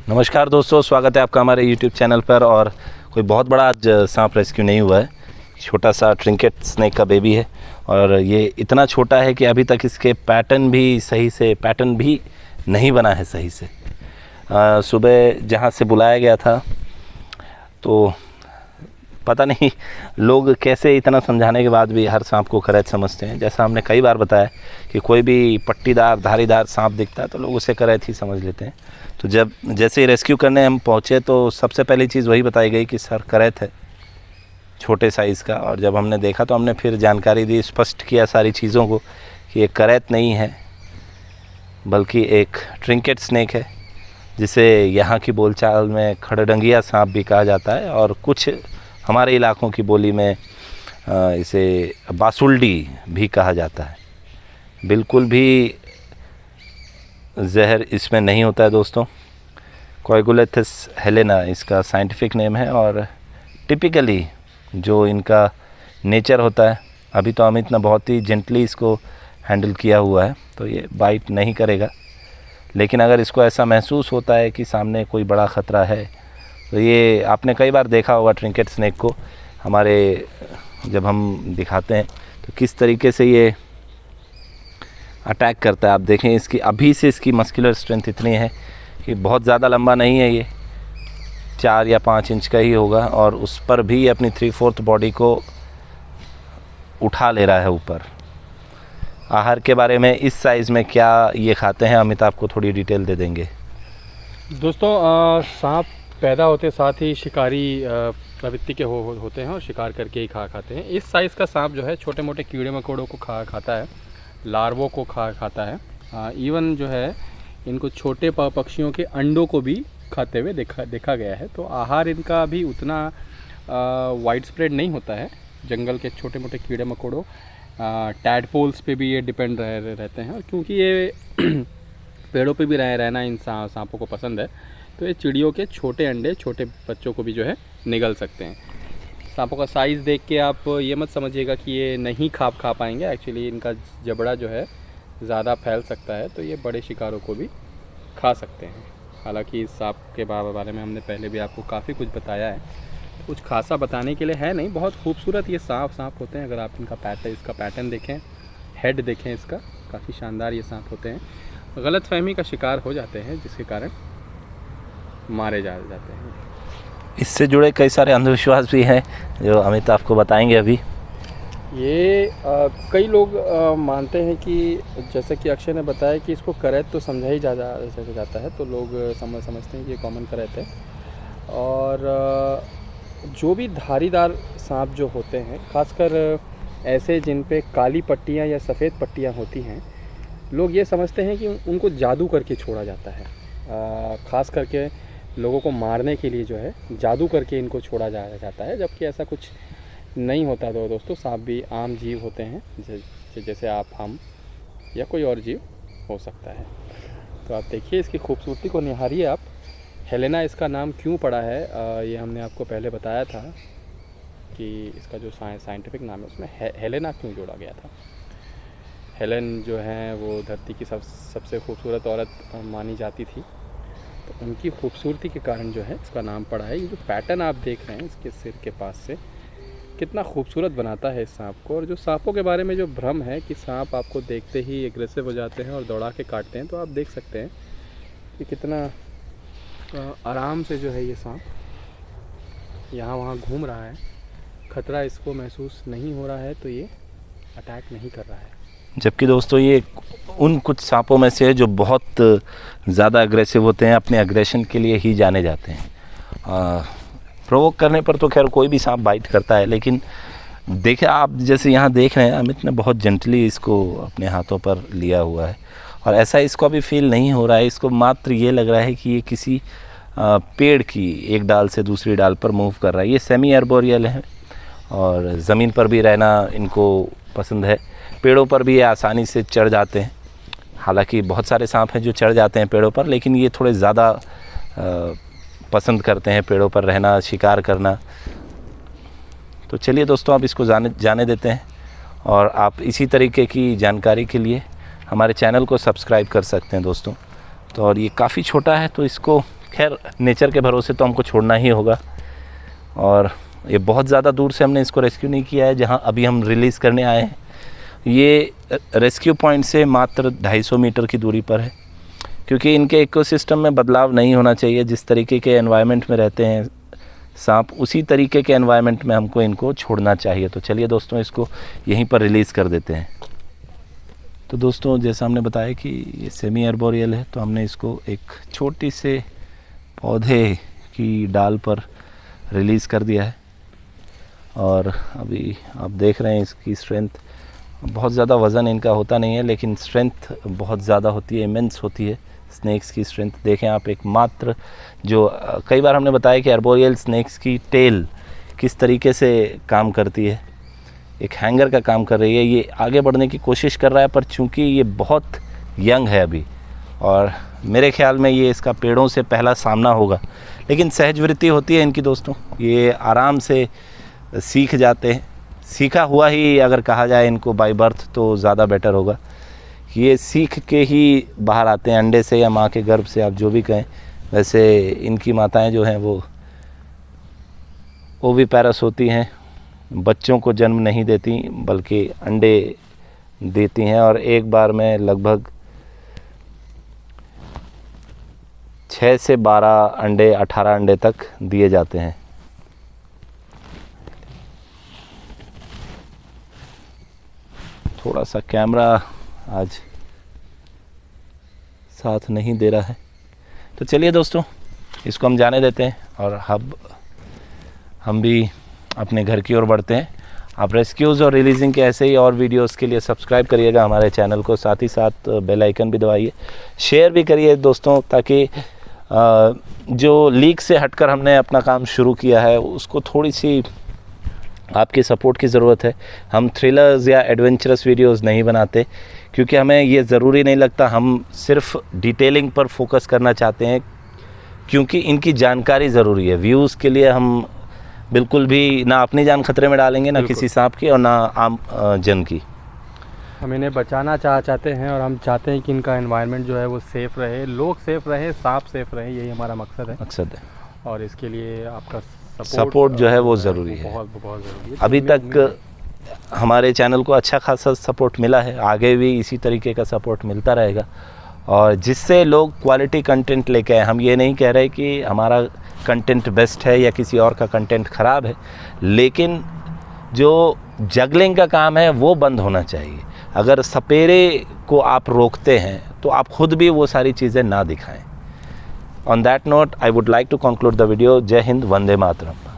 नमस्कार दोस्तों, स्वागत है आपका हमारे YouTube चैनल पर। और कोई बहुत बड़ा आज सांप रेस्क्यू नहीं हुआ है। छोटा सा ट्रिंकेट स्नेक का बेबी है और ये इतना छोटा है कि अभी तक इसके पैटर्न भी नहीं बना है सही से। सुबह जहाँ से बुलाया गया था तो पता नहीं लोग कैसे इतना समझाने के बाद भी हर सांप को करैत समझते हैं। जैसा हमने कई बार बताया कि कोई भी पट्टीदार धारीदार सांप दिखता है तो लोग उसे करैत ही समझ लेते हैं। तो जब जैसे रेस्क्यू करने हम पहुँचे तो सबसे पहली चीज़ वही बताई गई कि सर करैत है छोटे साइज़ का। और जब हमने देखा तो हमने फिर जानकारी दी, स्पष्ट किया सारी चीज़ों को कि ये करैत नहीं है बल्कि एक ट्रिंकेट स्नेक है, जिसे यहाँ की बोलचाल में खड़डंगिया सांप भी कहा जाता है और कुछ हमारे इलाकों की बोली में इसे बासुल्डी भी कहा जाता है। बिल्कुल भी जहर इसमें नहीं होता है दोस्तों। कोएगुलेथस हेलेना इसका साइंटिफिक नेम है और टिपिकली जो इनका नेचर होता है, अभी तो अमित ने बहुत ही जेंटली इसको हैंडल किया हुआ है तो ये बाइट नहीं करेगा। लेकिन अगर इसको ऐसा महसूस होता है कि सामने कोई बड़ा ख़तरा है तो ये आपने कई बार देखा होगा ट्रिंकेट स्नेक को हमारे जब हम दिखाते हैं तो किस तरीके से ये अटैक करता है। आप देखें इसकी अभी से इसकी मस्कुलर स्ट्रेंथ इतनी है कि बहुत ज़्यादा लंबा नहीं है, ये 4 या 5 इंच का ही होगा और उस पर भी अपनी 3/4 बॉडी को उठा ले रहा है ऊपर। आहार के बारे में इस साइज़ में क्या ये खाते हैं अमित आपको थोड़ी डिटेल दे देंगे। दोस्तों सांप पैदा होते साथ ही शिकारी प्रवृत्ति के होते हैं और शिकार करके ही खाते हैं। इस साइज़ का सांप जो है छोटे मोटे कीड़े मकोड़ों को खाता है, लार्वों को खाता है। इवन जो है इनको छोटे पक्षियों के अंडों को भी खाते हुए देखा गया है। तो आहार इनका भी उतना वाइड स्प्रेड नहीं होता है। जंगल के छोटे मोटे कीड़े मकोड़ों टैडपोल्स पे भी ये डिपेंड रहते हैं। और क्योंकि ये पेड़ों पे भी रहना इन सांपों को पसंद है तो ये चिड़ियों के छोटे अंडे छोटे बच्चों को भी जो है निगल सकते हैं। सांपों का साइज़ देख के आप ये मत समझिएगा कि ये नहीं खा पाएंगे। एक्चुअली इनका जबड़ा जो है ज़्यादा फैल सकता है तो ये बड़े शिकारों को भी खा सकते हैं। हालांकि इस सांप के बारे में हमने पहले भी आपको काफ़ी कुछ बताया है, कुछ खासा बताने के लिए है नहीं। बहुत खूबसूरत ये सांप होते हैं। अगर आप इसका पैटर्न देखें, हेड देखें इसका, काफ़ी शानदार ये सांप होते हैं। गलतफहमी का शिकार हो जाते हैं जिसके कारण मारे जाते हैं। इससे जुड़े कई सारे अंधविश्वास भी हैं जो अमित आपको बताएंगे अभी। ये कई लोग मानते हैं कि जैसे कि अक्षय ने बताया कि इसको करैत तो समझा ही जाता है तो लोग समझते हैं कि ये कॉमन करैत है। और जो भी धारीदार सांप जो होते हैं, खासकर ऐसे जिन पे काली पट्टियाँ या सफ़ेद पट्टियाँ होती हैं, लोग ये समझते हैं कि उनको जादू करके छोड़ा जाता है। ख़ास करके लोगों को मारने के लिए जो है जादू करके इनको छोड़ा जाता है, जबकि ऐसा कुछ नहीं होता। तो दोस्तों सांप भी आम जीव होते हैं जैसे आप, हम या कोई और जीव हो सकता है। तो आप देखिए इसकी खूबसूरती को निहारिए आप। हेलेना इसका नाम क्यों पड़ा है ये हमने आपको पहले बताया था कि इसका जो साइंटिफिक नाम है उसमें हेलेना क्यों जोड़ा गया था। हेलेन जो है वो धरती की सबसे खूबसूरत औरत मानी जाती थी, तो उनकी खूबसूरती के कारण जो है इसका नाम पड़ा है। ये जो पैटर्न आप देख रहे हैं इसके सिर के पास से कितना खूबसूरत बनाता है इस सांप को। और जो सांपों के बारे में जो भ्रम है कि सांप आपको देखते ही एग्रेसिव हो जाते हैं और दौड़ा के काटते हैं, तो आप देख सकते हैं कि कितना आराम से जो है ये सांप यहाँ वहाँ घूम रहा है। खतरा इसको महसूस नहीं हो रहा है तो ये अटैक नहीं कर रहा है। जबकि दोस्तों ये उन कुछ सांपों में से है जो बहुत ज़्यादा अग्रेसिव होते हैं, अपने अग्रेशन के लिए ही जाने जाते हैं। प्रोवोक करने पर तो खैर कोई भी सांप बाइट करता है, लेकिन देखिए आप जैसे यहाँ देख रहे हैं अमित ने बहुत जेंटली इसको अपने हाथों पर लिया हुआ है और ऐसा इसको अभी फील नहीं हो रहा है। इसको मात्र ये लग रहा है कि ये किसी पेड़ की एक डाल से दूसरी डाल पर मूव कर रहा है। ये सेमी आर्बोरियल है और ज़मीन पर भी रहना इनको पसंद है। पेड़ों पर भी ये आसानी से चढ़ जाते हैं। हालांकि बहुत सारे सांप हैं जो चढ़ जाते हैं पेड़ों पर, लेकिन ये थोड़े ज़्यादा पसंद करते हैं पेड़ों पर रहना, शिकार करना। तो चलिए दोस्तों आप इसको जाने देते हैं और आप इसी तरीके की जानकारी के लिए हमारे चैनल को सब्सक्राइब कर सकते हैं दोस्तों। तो और ये काफ़ी छोटा है तो इसको खैर नेचर के भरोसे तो हमको छोड़ना ही होगा। और ये बहुत ज़्यादा दूर से हमने इसको रेस्क्यू नहीं किया है, जहाँ अभी हम रिलीज़ करने आए हैं ये रेस्क्यू पॉइंट से मात्र 250 मीटर की दूरी पर है, क्योंकि इनके इकोसिस्टम में बदलाव नहीं होना चाहिए। जिस तरीके के एनवायरनमेंट में रहते हैं सांप, उसी तरीके के एनवायरनमेंट में हमको इनको छोड़ना चाहिए। तो चलिए दोस्तों, इसको यहीं पर रिलीज़ कर देते हैं। तो दोस्तों, जैसा हमने बताया कि ये सेमी आर्बोरियल है, तो हमने इसको एक छोटी से पौधे की डाल पर रिलीज़ कर दिया है। और अभी आप देख रहे हैं इसकी स्ट्रेंथ, बहुत ज़्यादा वज़न इनका होता नहीं है, लेकिन स्ट्रेंथ बहुत ज़्यादा होती है, इमेंस होती है स्नैक्स की स्ट्रेंथ। देखें आप, एक मात्र जो कई बार हमने बताया कि आर्बोरियल स्नैक्स की टेल किस तरीके से काम करती है, एक हैंगर का काम कर रही है। ये आगे बढ़ने की कोशिश कर रहा है, पर चूंकि ये बहुत यंग है अभी, और मेरे ख्याल में ये इसका पेड़ों से पहला सामना होगा, लेकिन सहज वृत्ति होती है इनकी दोस्तों, ये आराम से सीख जाते हैं। सीखा हुआ ही अगर कहा जाए इनको बाय बर्थ तो ज़्यादा बेटर होगा। ये सीख के ही बाहर आते हैं, अंडे से या माँ के गर्भ से, आप जो भी कहें। वैसे इनकी माताएं जो हैं वो ओविपेरस होती हैं, बच्चों को जन्म नहीं देती बल्कि अंडे देती हैं, और एक बार में लगभग 6 से 12 अंडे, 18 अंडे तक दिए जाते हैं। थोड़ा सा कैमरा आज साथ नहीं दे रहा है, तो चलिए दोस्तों, इसको हम जाने देते हैं और अब हम भी अपने घर की ओर बढ़ते हैं। आप रेस्क्यूज़ और रिलीजिंग के ऐसे ही और वीडियोस के लिए सब्सक्राइब करिएगा हमारे चैनल को, साथ ही साथ बेल आइकन भी दबाइए, शेयर भी करिए दोस्तों, ताकि जो लीक से हटकर हमने अपना काम शुरू किया है उसको थोड़ी सी आपकी सपोर्ट की ज़रूरत है। हम थ्रिलर्स या एडवेंचरस वीडियोस नहीं बनाते, क्योंकि हमें ये ज़रूरी नहीं लगता। हम सिर्फ डिटेलिंग पर फोकस करना चाहते हैं, क्योंकि इनकी जानकारी ज़रूरी है। व्यूज़ के लिए हम बिल्कुल भी ना अपनी जान खतरे में डालेंगे, ना किसी सांप की और ना आम जन की। हम इन्हें बचाना चाहते हैं, और हम चाहते हैं कि इनका एनवायरनमेंट जो है वो सेफ़ रहे, लोग सेफ़ रहे, सांप सेफ़ रहे, यही हमारा मकसद है। और इसके लिए आपका सपोर्ट जो है वो ज़रूरी है। बहुत ज़रूरी है। अभी तक हमारे चैनल को अच्छा खासा सपोर्ट मिला है, आगे भी इसी तरीके का सपोर्ट मिलता रहेगा, और जिससे लोग क्वालिटी कंटेंट लेके आए। हम ये नहीं कह रहे कि हमारा कंटेंट बेस्ट है या किसी और का कंटेंट ख़राब है, लेकिन जो जगलिंग का काम है वो बंद होना चाहिए। अगर सपेरे को आप रोकते हैं तो आप खुद भी वो सारी चीज़ें ना दिखाएं। On that note, I would like to conclude the video. Jai Hind, Vande Mataram.